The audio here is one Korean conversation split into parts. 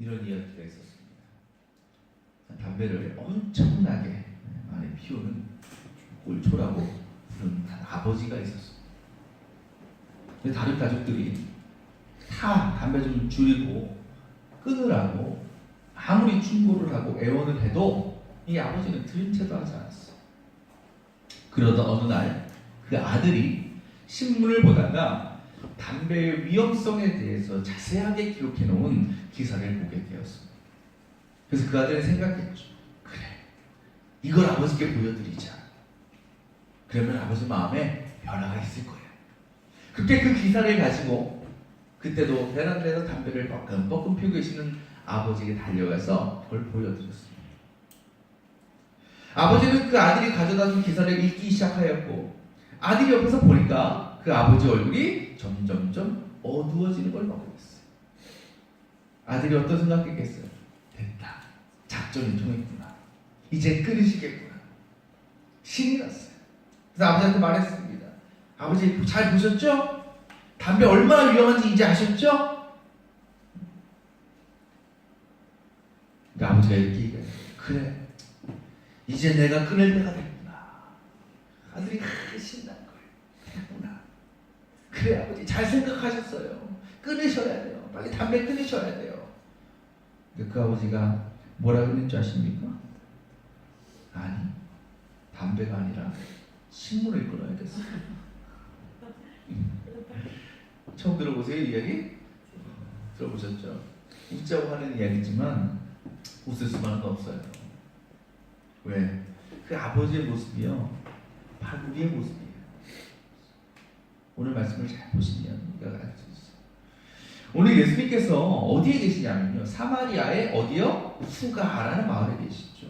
이런 이야기가 있었습니다. 담배를 엄청나게 많이 피우는 꼴초라고 부르는 아버지가 있었습니다. 근데 다른 가족들이 다 담배 좀 줄이고 끊으라고 아무리 충고를 하고 애원을 해도 이 아버지는 들은 채도 하지 않았어요. 그러던 어느 날 그 아들이 신문을 보다가 담배의 위험성에 대해서 자세하게 기록해 놓은 기사를 보게 되었습니다. 그래서 그 아들은 생각했죠. 그래, 이걸 아버지께 보여드리자. 그러면 아버지 마음에 변화가 있을 거야. 그렇게 그 기사를 가지고 그때도 베란다에서 담배를 뻐끔뻐끔 피우고 계시는 아버지에게 달려가서 그걸 보여드렸습니다. 아버지는 그 아들이 가져다 준 기사를 읽기 시작하였고, 아들이 옆에서 보니까 그 아버지 얼굴이 점점점 어두워지는 걸 발견했어요. 아들이 어떤 생각했겠어요? 됐다, 작전이 통했구나, 이제 끊으시겠구나. 신이 났어요. 그래서 아버지한테 말했습니다. 아버지, 잘 보셨죠? 담배 얼마나 위험한지 이제 아셨죠? 그러니까 아버지가 이렇게 얘기해요. 그래, 이제 내가 끊을 때가 됐구나. 아들이 신난 거예요. 됐구나. 그래, 아버지 잘 생각하셨어요. 끊으셔야 돼요. 빨리 담배 끊으셔야 돼요. 그 아버지가 뭐라고 했는지 아십니까? 아니, 담배가 아니라 신문을 끊어야겠어요. 처음 들어보세요, 이 이야기? 들어보셨죠? 웃자고 하는 이야기지만 웃을 수만은 없어요. 왜? 그 아버지의 모습이요, 바로 우리의 모습이에요. 오늘 말씀을 잘 보시면 우리가 알 수 있어요. 오늘 예수님께서 어디에 계시냐면요, 사마리아의 어디요? 수가라는 마을에 계시죠.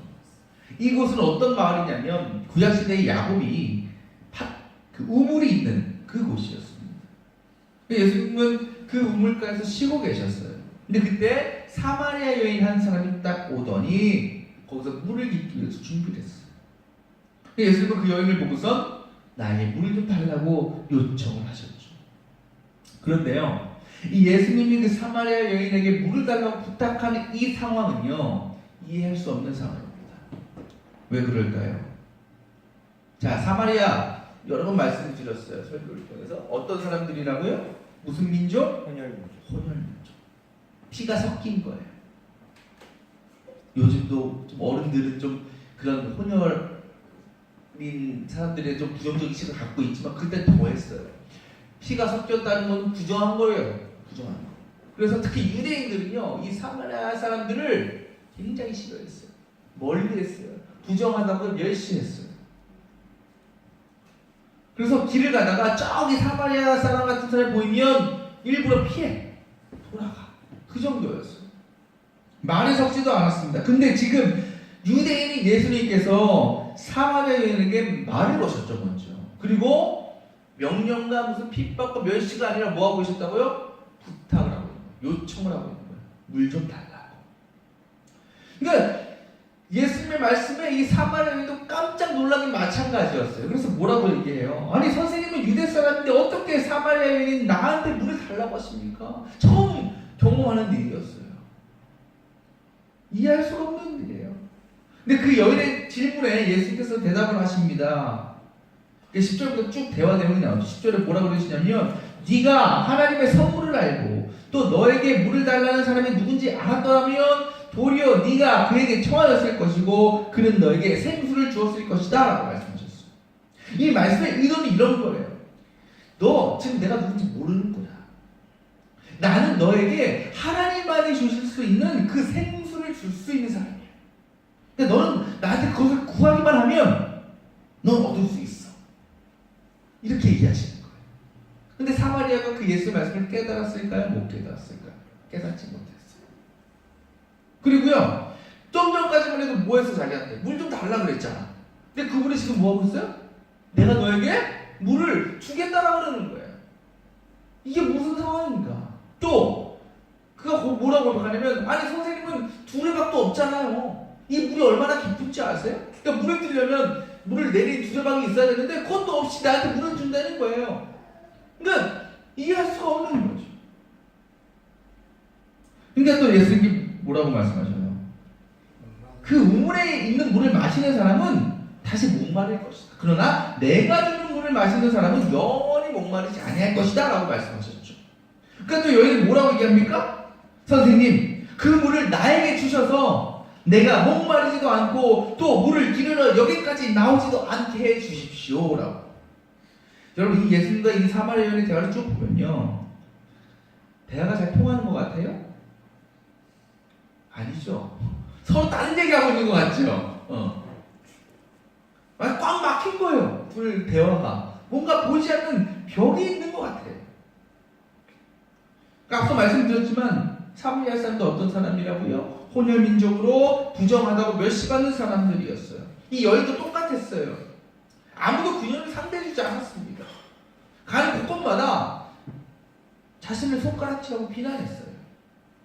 이곳은 어떤 마을이냐면 구약시대의 야곱이 그 우물이 있는 그 곳이었습니다. 예수님은 그 우물가에서 쉬고 계셨어요. 근데 그때 사마리아 여인 한 사람이 딱 오더니 거기서 물을 깃기 위해서 준비를 했어요. 예수님은 그 여인을 보고선 나에게 물을 좀 달라고 요청을 하셨죠. 그런데요, 이 예수님이 그 사마리아 여인에게 물을 달라고 부탁하는 이 상황은요, 이해할 수 없는 상황입니다. 왜 그럴까요? 자, 사마리아 여러 번 말씀드렸어요. 설교를 통해서. 어떤 사람들이라고요? 무슨 민족? 혼혈민족. 피가 섞인 거예요. 요즘도 좀 어른들은 좀 그런 혼혈인 사람들의 좀 부정적인 시각을 갖고 있지만 그때 더 했어요. 피가 섞였다는 건 부정한 거예요. 부정한 거. 그래서 특히 유대인들은요, 이 사마리아 사람들을 굉장히 싫어했어요. 멀리했어요. 부정하다고 멸시했어요. 그래서 길을 가다가 저기 사마리아 사람 같은 사람이 보이면 일부러 피해 돌아가. 그 정도였어요. 말에 섞지도 않았습니다. 근데 지금 유대인인 예수님께서 사마리아 여인에게 말을 거셨죠, 먼저. 그리고 명령과 무슨 핍박과 멸시가 아니라 뭐 하고 계셨다고요? 부탁을 하고 있는 거예요. 요청을 하고 있는 거예요. 물 좀 달라고. 그러니까 예수님의 말씀에 이 사마리아 여인도 깜짝 놀라긴 마찬가지였어요. 그래서 뭐라고 얘기해요? 아니, 선생님은 유대 사람인데 어떻게 사마리아 여인 나한테 물을 달라고 하십니까? 처음 경험하는 일이었어요. 이해할 수가 없는 일이에요. 근데 그 여인의 질문에 예수님께서 대답을 하십니다. 10절부터 쭉 대화 내용이 나오죠. 10절에 뭐라고 그러시냐면, 네가 하나님의 선물을 알고 또 너에게 물을 달라는 사람이 누군지 알았더라면 도리어 네가 그에게 청하였을 것이고 그는 너에게 생수를 주었을 것이다 라고 말씀하셨어요. 이 말씀의 의도는 이런 거예요. 너 지금 내가 누군지 모르는구나. 나는 너에게 하나님만이 주실 수 있는 그 생수를 줄 수 있는 사람이야. 근데 너는 나한테 그것을 구하기만 하면 넌 얻을 수 있어. 이렇게 얘기하시는 거예요. 근데 사마리아가 그 예수의 말씀을 깨달았을까요? 못 깨달았을까요? 깨닫지 못했어요. 그리고요, 좀 전까지만 해도 뭐 했어? 자기한테 물 좀 달라 그랬잖아. 근데 그분이 지금 뭐 하고 있어요? 내가 너에게 물을 주겠다라고 그러는 거예요. 이게 무슨 상황인가? 또 그가 뭐라고 하냐면, 아니 선생님은 두레박도 없잖아요. 이 물이 얼마나 깊은지 아세요? 그러니까 물을 드리려면 물을 내린 두레박이 있어야 되는데 그것도 없이 나한테 물을 준다는 거예요. 그러니까 이해할 수가 없는 거죠. 그러니까 또 예수님이 뭐라고 말씀하셔요? 그 우물에 있는 물을 마시는 사람은 다시 목마를 것이다. 그러나 내가 주는 물을 마시는 사람은 영원히 목마르지 아니할 것이다 라고 말씀하셨죠. 그러니까 또 여기는 뭐라고 얘기합니까? 선생님, 그 물을 나에게 주셔서 내가 목마르지도 않고 또 물을 기르러 여기까지 나오지도 않게 해 주십시오 라고. 여러분, 이 예수님과 이 사마리아 여인의 대화를 쭉 보면요, 대화가 잘 통하는 것 같아요? 아니죠. 서로 다른 얘기하고 있는 것 같죠? 꽉 막힌 거예요. 둘 대화가. 뭔가 보이지 않는 벽이 있는 것 같아요. 앞서 말씀드렸지만 사마리아 사람도 어떤 사람이라고요? 혼혈민족으로 부정하다고 멸시받는 사람들이었어요. 이 여인도 똑같았어요. 아무도 그녀를 상대해주지 않았습니다. 가는 곳곳마다 자신을 손가락질하고 비난했어요.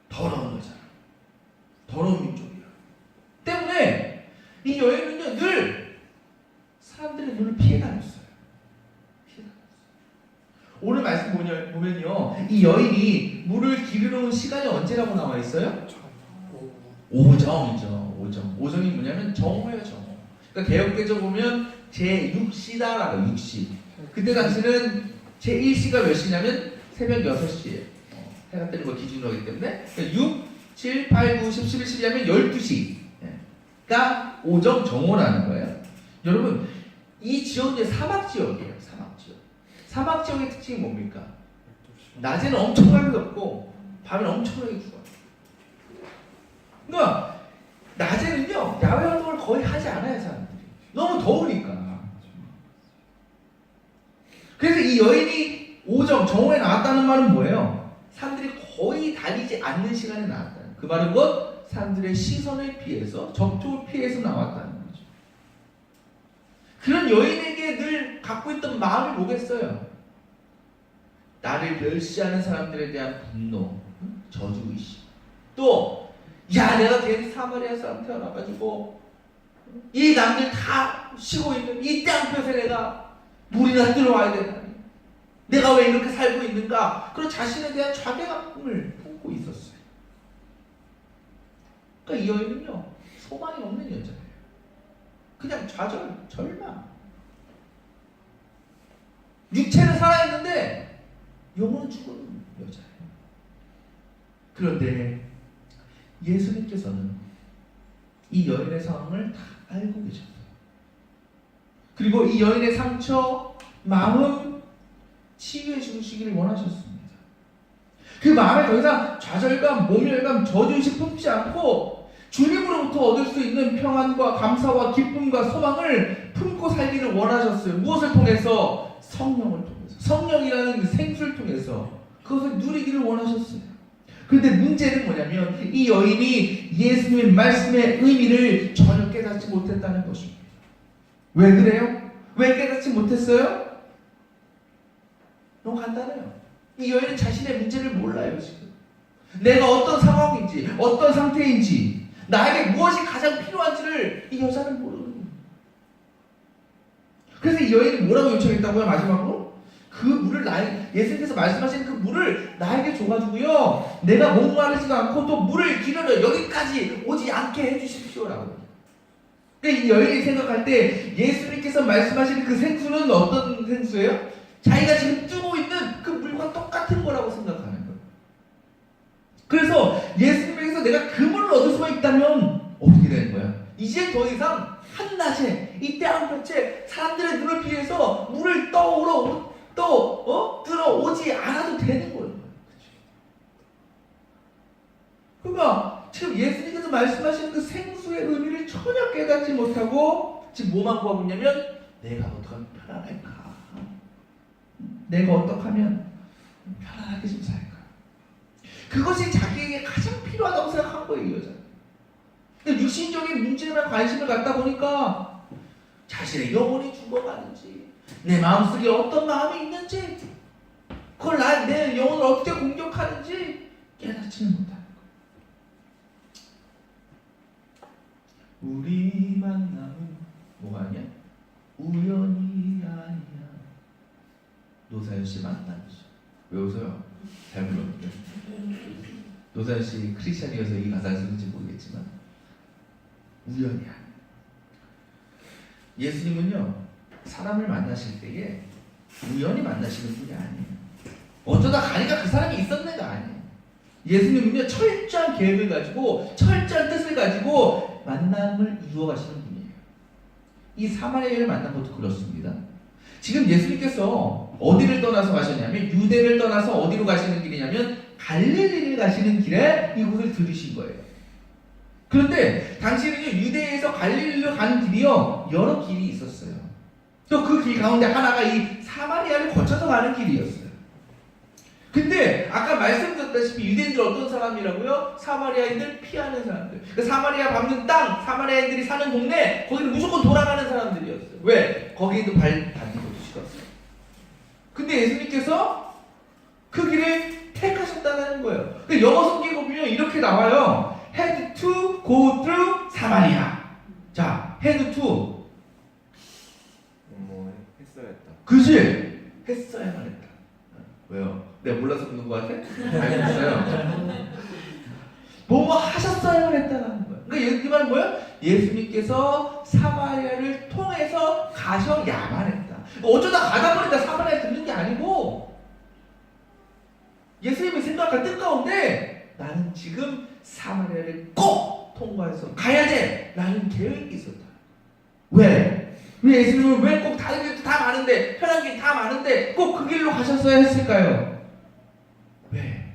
더러운 여자, 더러운 민족이야. 때문에 이 여인은요, 늘 사람들의 눈을 피해 다녔어요. 오늘 말씀 보면요, 이 여인이 물을 기르러 온 시간이 언제라고 나와 있어요? 오정이죠. 오정이 뭐냐면 정오예요, 정오. 그러니까 개역개정 보면 제6시다라고 6시. 그때 당시는 제1시가 몇 시냐면 새벽 6시에 해가 뜨는 거 기준으로 하기 때문에 그러니까 6, 7, 8, 9, 10, 11, 12하면 12시가 오정 정오라는 거예요. 여러분, 이 지역은 사막 지역이에요. 사막 지역의 특징이 뭡니까? 낮에는 엄청나게 덥고 밤에는 엄청나게 추워요. 그러니까 낮에는요, 야외 활동을 거의 하지 않아요, 사람들이. 너무 더우니까. 그래서 이 여인이 오정, 정오에 나왔다는 말은 뭐예요? 사람들이 거의 다니지 않는 시간에 나왔다는. 그 말은 곧 사람들의 시선을 피해서, 접촉을 피해서 나왔다는 거죠. 그런 여인에게 늘 갖고 있던 마음이 뭐겠어요? 나를 멸시하는 사람들에 대한 분노, 저주의식. 또, 야, 내가 괜히 사마리아 사람 태어나가지고 이 남들 다 쉬고 있는 이 땅볕에 내가 물이나 들어와야 되나니 내가 왜 이렇게 살고 있는가? 그런 자신에 대한 자괴감을 품고 있었어요. 그러니까 이 여인은요, 소망이 없는 여자예요. 그냥 좌절, 절망. 육체는 살아있는데 영혼은 죽은 여자예요. 그런데 예수님께서는 이 여인의 상황을 다 알고 계셨어요. 그리고 이 여인의 상처, 마음 치유해 주시기를 원하셨습니다. 그 마음에 더 이상 좌절감, 모멸감, 저주의식 품지 않고 주님으로부터 얻을 수 있는 평안과 감사와 기쁨과 소망을 품고 살기를 원하셨어요. 무엇을 통해서? 성령을 통해서. 성령이라는 그 생수를 통해서 그것을 누리기를 원하셨어요. 그런데 문제는 뭐냐면 이 여인이 예수님의 말씀의 의미를 전혀 깨닫지 못했다는 것입니다. 왜 그래요? 왜 깨닫지 못했어요? 너무 간단해요. 이 여인은 자신의 문제를 몰라요. 지금 내가 어떤 상황인지, 어떤 상태인지, 나에게 무엇이 가장 필요한지를 이 여자는 모르는 거예요. 그래서 이 여인이 뭐라고 요청했다고요? 마지막으로 그 물을 예수님께서 말씀하신 그 물을 나에게 줘가지고요, 내가 목마르지도 않고 또 물을 기르러 여기까지 오지 않게 해주십시오라고. 그러니까 이 여인이 생각할 때 예수님께서 말씀하신 그 생수는 어떤 생수예요? 자기가 지금 뜨고 있는 그 물과 똑같은 거라고 생각하는 거예요. 그래서 예수님께서 내가 그 물을 얻을 수가 있다면 어떻게 되는 거야? 이제 더 이상 한낮에 이 태양볕에 사람들의 눈을 피해서 물을 들어오지 않아도 되는 거예요. 그러니까 지금 예수님께서 말씀하시는 그 생수의 의미를 전혀 깨닫지 못하고 지금 뭐만 구하고 있냐면 내가 어떻게 하면 편안할까? 내가 어떻게 하면 편안하게 좀 살까? 그것이 자기에게 가장 필요하다고 생각한 거예요, 이 여자는. 근데 육신적인 문제에만 관심을 갖다 보니까 자신의 영혼이 죽어가는지, 내 마음속에 어떤 마음이 있는지, 그걸 내 영혼을 어떻게 공격하는지 깨닫지는 못하는 거예요. 우리 만남은 뭐가 아니야? 우연이 아니야. 노사연 씨 만남이죠. 왜 웃어요? 잘 불렀는데. 노사연씨 크리스찬이어서 이 가사를 쓰는지 모르겠지만 우연이 아니에요. 예수님은요 사람을 만나실 때에 우연히 만나시는 분이 아니에요. 어쩌다 가니까 그 사람이 있었네가 아니에요. 예수님은요 철저한 계획을 가지고 철저한 뜻을 가지고 만남을 이루어가시는 분이에요. 이 사마리아를 만난 것도 그렇습니다. 지금 예수님께서 어디를 떠나서 가셨냐면 유대를 떠나서 어디로 가시는 길이냐면 갈릴리를 가시는 길에 이곳을 들으신 거예요. 그런데 당시에는요 유대에서 갈릴리로 가는 길이요 여러 길이 있었어요. 또 그 길 가운데 하나가 이 사마리아를 거쳐서 가는 길이었어요. 근데 아까 말씀드렸다시피 유대인들 어떤 사람이라고요? 사마리아인들 피하는 사람들. 그 사마리아 밟는 땅, 사마리아인들이 사는 동네 거기를 무조건 돌아가는 사람들이었어요. 왜? 거기에도 발 닿는 것도 싫었어요. 근데 예수님께서 그 길을 택하셨다는 거예요. 영어 성경에 보면 이렇게 나와요. Had to go through Samaria. 자, had to. 뭐 했어야 했다. 그지? 했어야만 했다. 왜요? 내가 몰라서 묻는 것 같아? 알고 있어요. 뭐뭐 하셨어야만 했다는 거예요. 그러니까 이 말은 뭐예요? 예수님께서 사마리아를 통해서 가셔야만 했다. 어쩌다 가다 보니까 사마리아에 듣는 게 아니고 예수님이 생각할 뜻 가운데 나는 지금 사마리아를 꼭 통과해서 가야 돼! 라는 계획이 있었다. 왜? 왜 예수님은 왜 꼭 다른 길도 다 많은데 편한 길 다 많은데 꼭 그 길로 가셨어야 했을까요? 왜?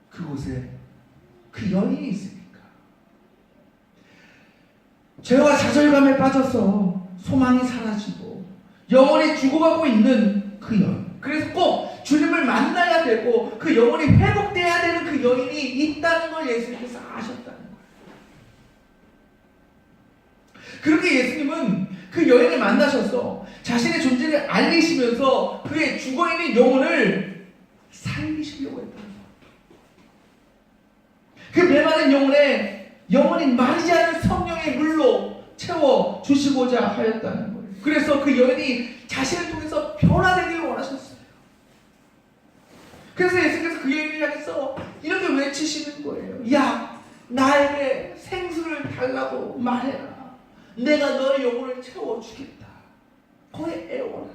그곳에 그 여인이 있으니까. 죄와 좌절감에 빠져서 소망이 사라지고 영원히 죽어가고 있는 그 여인. 그래서 꼭 주님을 만나야 되고 그 영혼이 회복돼야 되는 그 여인이 있다는 걸 예수님께서 아셨다는 거예요. 그렇게 예수님은 그 여인을 만나셔서 자신의 존재를 알리시면서 그의 죽어있는 영혼을 살리시려고 했다는 거예요. 그 메마른 영혼이 마르지 않은 성령의 물로 채워주시고자 하였다는 거예요. 그래서 그 여인이 자신을 통해서 변화되기를 원하셨어요. 그래서 예수님께서 그 여인을 향해서 이렇게 외치시는 거예요. 야, 나에게 생수를 달라고 말해라. 내가 너의 영혼을 채워주겠다. 거의 애원해.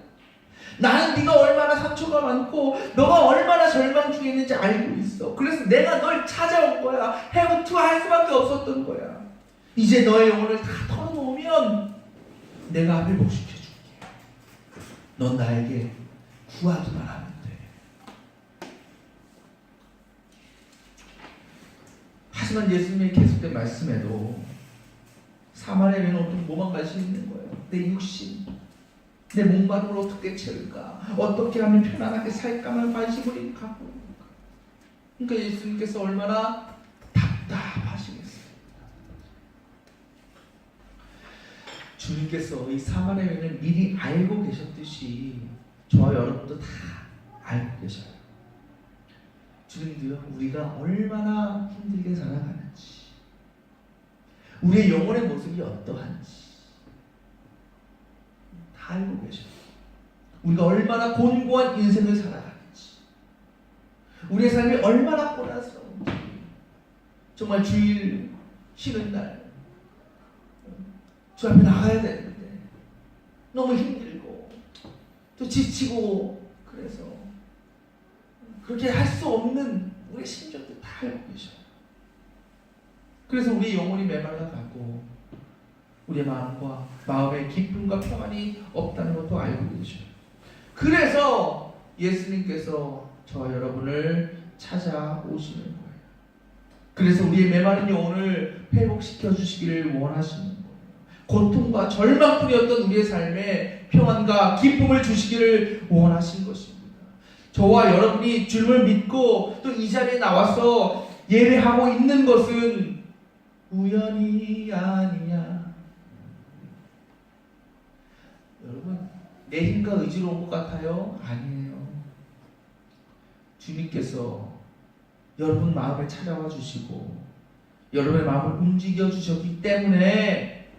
나는 네가 얼마나 상처가 많고 너가 얼마나 절망 중에 있는지 알고 있어. 그래서 내가 널 찾아온 거야. have to 할 수밖에 없었던 거야. 이제 너의 영혼을 다 털어놓으면 내가 회복시켜줄게. 넌 나에게 구하기만 하면 돼. 하지만 예수님의 계속된 말씀에도 사마리아에는 어떤 뭐만 관심이 있는 거예요. 내 육신, 내 몸가짐을 어떻게 채울까? 어떻게 하면 편안하게 살까만 관심을 갖고 있는 거예요. 그러니까 예수님께서 얼마나 답답하시겠어요. 주님께서 이 사마리아 여인을 미리 알고 계셨듯이 저와 여러분도 다 알고 계셔요. 주님도요, 우리가 얼마나 힘들게 살아가는지, 우리의 영혼의 모습이 어떠한지 다 알고 계셔요. 우리가 얼마나 곤고한 인생을 살아가는지, 우리의 삶이 얼마나 고난스러운지, 정말 주일 쉬는 날 주 앞에 나가야 되는데 너무 힘들고 또 지치고 그래서 그렇게 할 수 없는 우리의 심정들 다 알고 계셔요. 그래서 우리의 영혼이 메말라 가고 우리의 마음과 마음의 기쁨과 평안이 없다는 것도 알고 계셔요. 그래서 예수님께서 저와 여러분을 찾아오시는 거예요. 그래서 우리의 메마른 영혼을 회복시켜 주시기를 원하시는 거예요. 고통과 절망뿐이었던 우리의 삶에 평안과 기쁨을 주시기를 원하신 것입니다. 저와 여러분이 주님을 믿고 또 이 자리에 나와서 예배하고 있는 것은 우연이 아니야. 여러분, 내 힘과 의지로 온 것 같아요? 아니에요. 주님께서 여러분 마음을 찾아와 주시고 여러분의 마음을 움직여 주셨기 때문에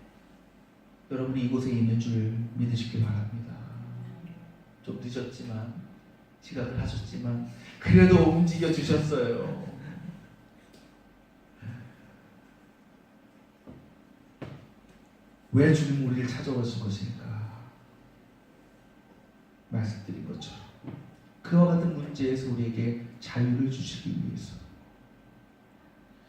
여러분이 이곳에 있는 줄 믿으시기 바랍니다. 좀 늦었지만 지각을 하셨지만 그래도 움직여 주셨어요. 왜 주님 우리를 찾아오신 것일까? 말씀드린 것처럼 그와 같은 문제에서 우리에게 자유를 주시기 위해서,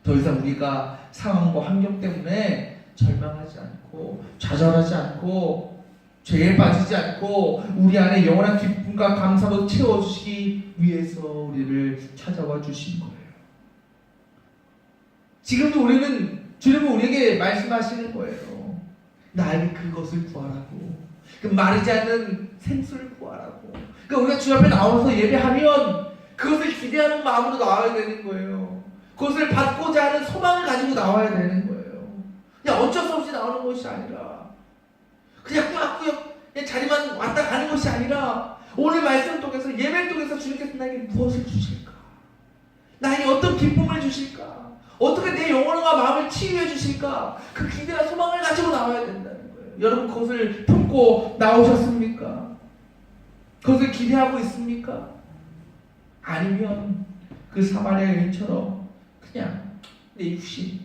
더 이상 우리가 상황과 환경 때문에 절망하지 않고 좌절하지 않고 죄에 빠지지 않고 우리 안에 영원한 기쁨과 감사로 채워주시기 위해서 우리를 찾아와 주신 거예요. 지금도 우리는 주님은 우리에게 말씀하시는 거예요. 나에게 그것을 구하라고. 그 마르지 않는 생수를 구하라고. 그러니까 우리가 주 앞에 나와서 예배하면 그것을 기대하는 마음으로 나와야 되는 거예요. 그것을 받고자 하는 소망을 가지고 나와야 되는 거예요. 그냥 어쩔 수 없이 나오는 것이 아니라, 그냥 꾸역꾸역 자리만 왔다 가는 것이 아니라, 오늘 말씀 통해서, 예배를 통해서 주님께서 나에게 무엇을 주실까? 나에게 어떤 기쁨을 주실까? 어떻게 내 영혼과 마음을 치유해 주실까? 그 기대와 소망을 가지고 나와야 된다는 거예요. 여러분 그것을 품고 나오셨습니까? 그것을 기대하고 있습니까? 아니면 그 사마리아 여인처럼 그냥 내 육신,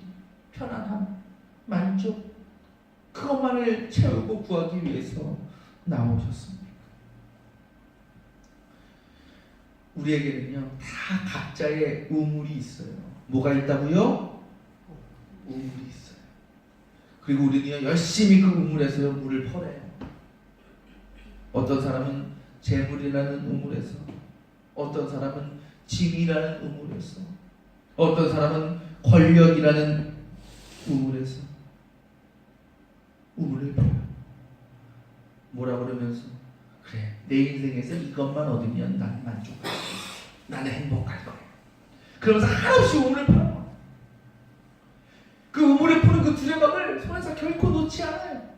편안함, 만족, 그것만을 채우고 구하기 위해서 나오셨습니까? 우리에게는요 다 각자의 우물이 있어요. 뭐가 있다고요? 우물이 있어요. 그리고 우리는요 열심히 그 우물에서 물을 퍼내요. 어떤 사람은 재물이라는 우물에서, 어떤 사람은 짐이라는 우물에서, 어떤 사람은 권력이라는 우물에서 우물을 퍼요. 뭐라 그러면서, 그래 내 인생에서 이것만 얻으면 난 만족할 거야, 나는 행복할 거야, 그러면서 한없이 우물을 퍼요. 그 우물을 푸는 그 두레박을 손에서 결코 놓지 않아요.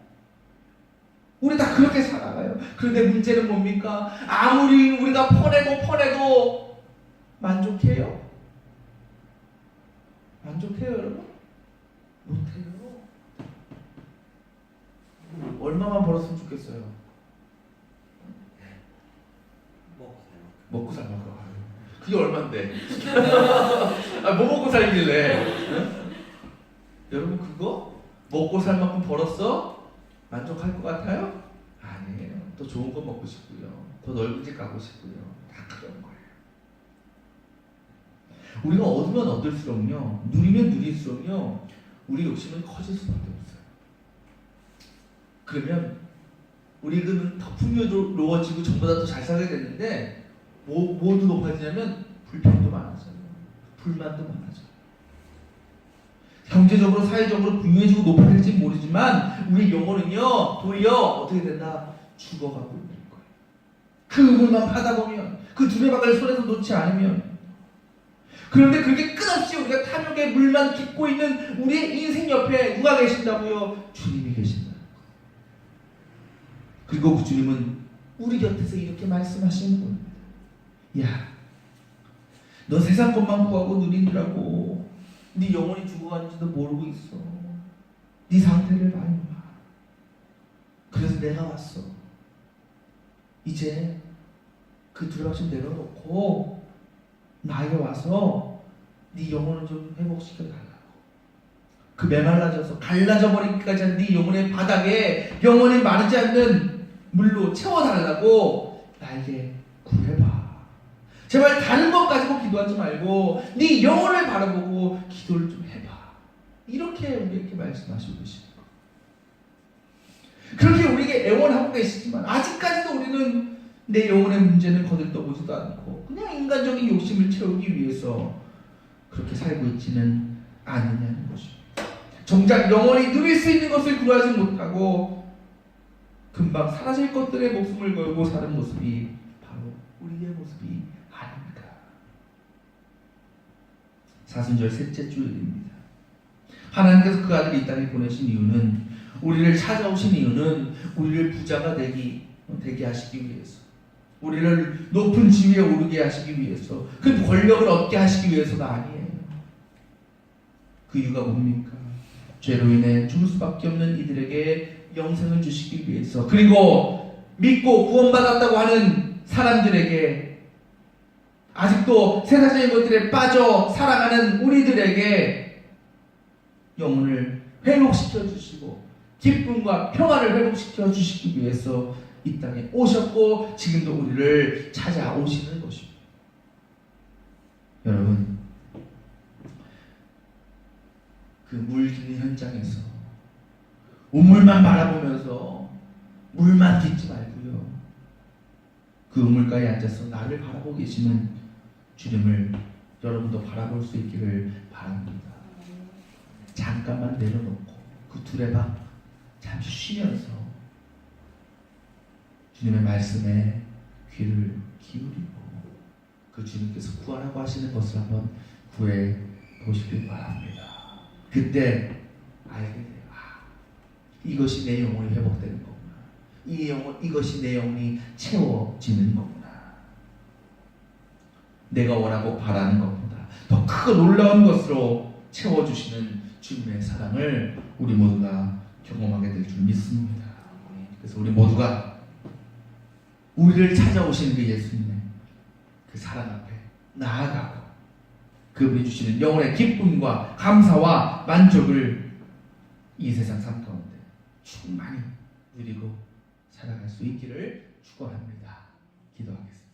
우리 다 그렇게 살아가요. 그런데 문제는 뭡니까? 아무리 우리가 퍼내도 만족해요? 만족해요 여러분? 못해요. 얼마만 벌었으면 좋겠어요? 먹고 살만큼. 그게 얼만데? 뭐 먹고 살길래? 응? 여러분 그거 먹고 살 만큼 벌었어? 만족할 것 같아요? 아니에요. 더 좋은 거 먹고 싶고요, 더 넓은 집 가고 싶고요, 다 그런 거예요. 우리가 얻으면 얻을수록요, 누리면 누릴수록요, 우리 욕심은 커질 수밖에 없어요. 그러면 우리는 더 풍요로워지고 전보다 더 잘 살게 되는데, 뭐도 높아지냐면 불평도 많아져요, 불만도 많아져요. 경제적으로 사회적으로 부유해지고 높아질지 모르지만 우리 영혼은요 도리어 어떻게 된다? 죽어가고 있는 거예요. 그 우물만 파다 보면, 그 두레박을 손에서 놓지 않으면. 그런데 그렇게 끝없이 우리가 탐욕의 물만 깃고 있는 우리의 인생 옆에 누가 계신다고요? 주님이 계신다. 그리고 그 주님은 우리 곁에서 이렇게 말씀하시는 겁니다. 야, 너 세상 것만 구하고 누리느라고 네 영혼이 죽어가는지도 모르고 있어. 네 상태를 봐요. 그래서 내가 왔어. 이제 그 두려움 좀 내려놓고 나에게 와서 네 영혼을 좀 회복시켜 달라고. 그 메말라져서 갈라져 버리기까지 한 네 영혼의 바닥에 영혼이 마르지 않는 물로 채워달라고 나에게 구해봐. 제발 다른 것 가지고 기도하지 말고 네 영혼을 바라보고 기도를 좀 해봐. 이렇게 우리에게 말씀하시고 계십니다. 그렇게 우리에게 애원하고 계시지만 아직까지도 우리는 내 영혼의 문제는 거들떠보지도 않고 그냥 인간적인 욕심을 채우기 위해서 그렇게 살고 있지는 않느냐는 것입니다. 정작 영원히 누릴 수 있는 것을 구하지 못하고 금방 사라질 것들의 목숨을 걸고 사는 모습이 바로 우리의 모습이 아닙니까? 사순절 셋째 주일입니다. 하나님께서 그 아들을 이 땅에 보내신 이유는, 우리를 찾아오신 이유는 우리를 부자가 되게 하시기 위해서, 우리를 높은 지위에 오르게 하시기 위해서, 그 권력을 얻게 하시기 위해서가 아니에요. 그 이유가 뭡니까? 죄로 인해 죽을 수밖에 없는 이들에게 영생을 주시기 위해서, 그리고 믿고 구원받았다고 하는 사람들에게, 아직도 세상적인 것들에 빠져 살아가는 우리들에게 영혼을 회복시켜 주시고 기쁨과 평안을 회복시켜 주시기 위해서 이 땅에 오셨고 지금도 우리를 찾아오시는 것입니다. 여러분, 그 물기는 현장에서 우물만 바라보면서 물만 딛지 말고요, 그 우물가에 앉아서 나를 바라보고 계시는 주님을 여러분도 바라볼 수 있기를 바랍니다. 잠깐만 내려놓고 그 두레박 잠시 쉬면서 주님의 말씀에 귀를 기울이고 그 주님께서 구하라고 하시는 것을 한번 구해 보시길 바랍니다. 그때 알게 돼요. 이것이 내 영혼이 회복되는 거구나. 이것이 내 영혼이 채워지는 거구나. 내가 원하고 바라는 것보다 더 크고 놀라운 것으로 채워주시는 주님의 사랑을 우리 모두가 경험하게 될 줄 믿습니다. 그래서 우리 모두가 우리를 찾아오시는 그 예수님의 그 사랑 앞에 나아가고 그분이 주시는 영혼의 기쁨과 감사와 만족을 이 세상 삶 가운데 충만히 누리고 살아갈 수 있기를 축원합니다. 기도하겠습니다.